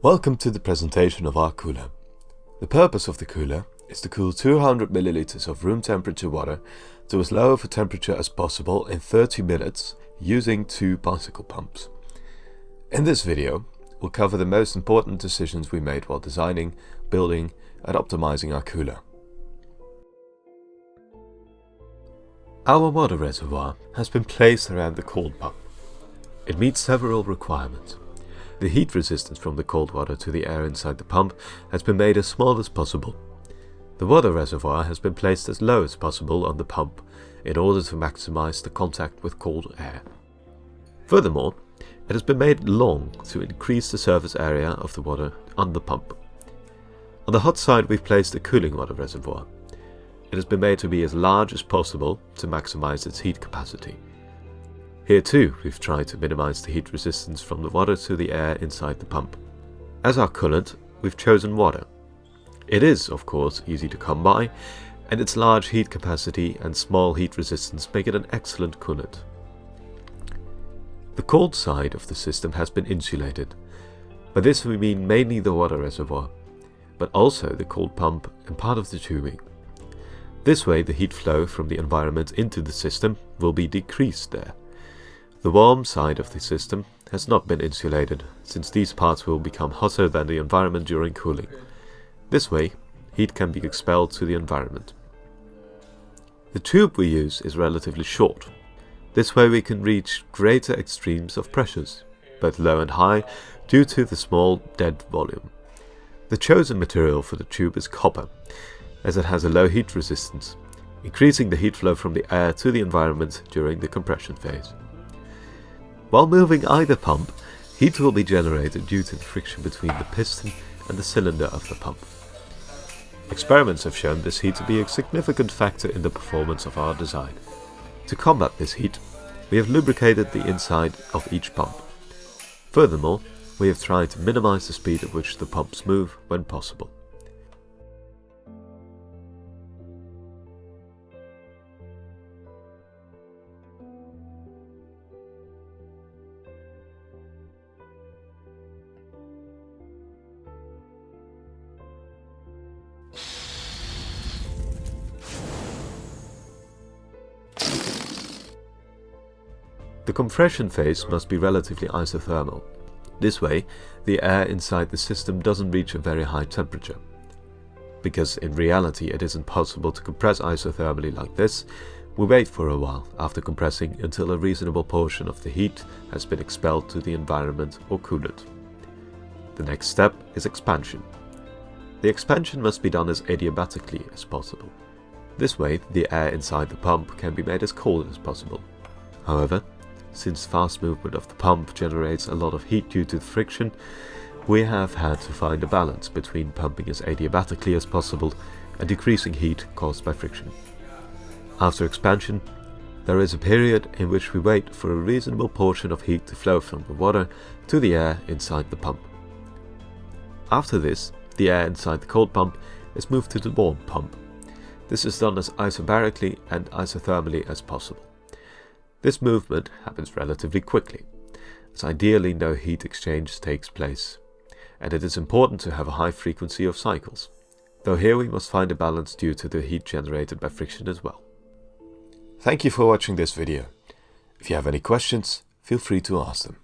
Welcome to the presentation of our cooler. The purpose of the cooler is to cool 200 milliliters of room temperature water to as low of a temperature as possible in 30 minutes using two bicycle pumps. In this video, we'll cover the most important decisions we made while designing, building and optimizing our cooler. Our water reservoir has been placed around the cold pump. It meets several requirements. The heat resistance from the cold water to the air inside the pump has been made as small as possible. The water reservoir has been placed as low as possible on the pump in order to maximize the contact with cold air. Furthermore, it has been made long to increase the surface area of the water on the pump. On the hot side, we've placed a cooling water reservoir. It has been made to be as large as possible to maximize its heat capacity. Here too, we've tried to minimize the heat resistance from the water to the air inside the pump. As our coolant, we've chosen water. It is, of course, easy to come by, and its large heat capacity and small heat resistance make it an excellent coolant. The cold side of the system has been insulated. By this we mean mainly the water reservoir, but also the cold pump and part of the tubing. This way the heat flow from the environment into the system will be decreased there. The warm side of the system has not been insulated, since these parts will become hotter than the environment during cooling. This way, heat can be expelled to the environment. The tube we use is relatively short. This way we can reach greater extremes of pressures, both low and high, due to the small dead volume. The chosen material for the tube is copper, as it has a low heat resistance, increasing the heat flow from the air to the environment during the compression phase. While moving either pump, heat will be generated due to the friction between the piston and the cylinder of the pump. Experiments have shown this heat to be a significant factor in the performance of our design. To combat this heat, we have lubricated the inside of each pump. Furthermore, we have tried to minimize the speed at which the pumps move when possible. The compression phase must be relatively isothermal. This way, the air inside the system doesn't reach a very high temperature. Because in reality it isn't possible to compress isothermally like this, we wait for a while after compressing until a reasonable portion of the heat has been expelled to the environment or coolant. The next step is expansion. The expansion must be done as adiabatically as possible. This way, the air inside the pump can be made as cold as possible. However, since fast movement of the pump generates a lot of heat due to the friction, we have had to find a balance between pumping as adiabatically as possible and decreasing heat caused by friction. After expansion, there is a period in which we wait for a reasonable portion of heat to flow from the water to the air inside the pump. After this, the air inside the cold pump is moved to the warm pump. This is done as isobarically and isothermally as possible. This movement happens relatively quickly, as ideally no heat exchange takes place, and it is important to have a high frequency of cycles, though here we must find a balance due to the heat generated by friction as well. Thank you for watching this video. If you have any questions, feel free to ask them.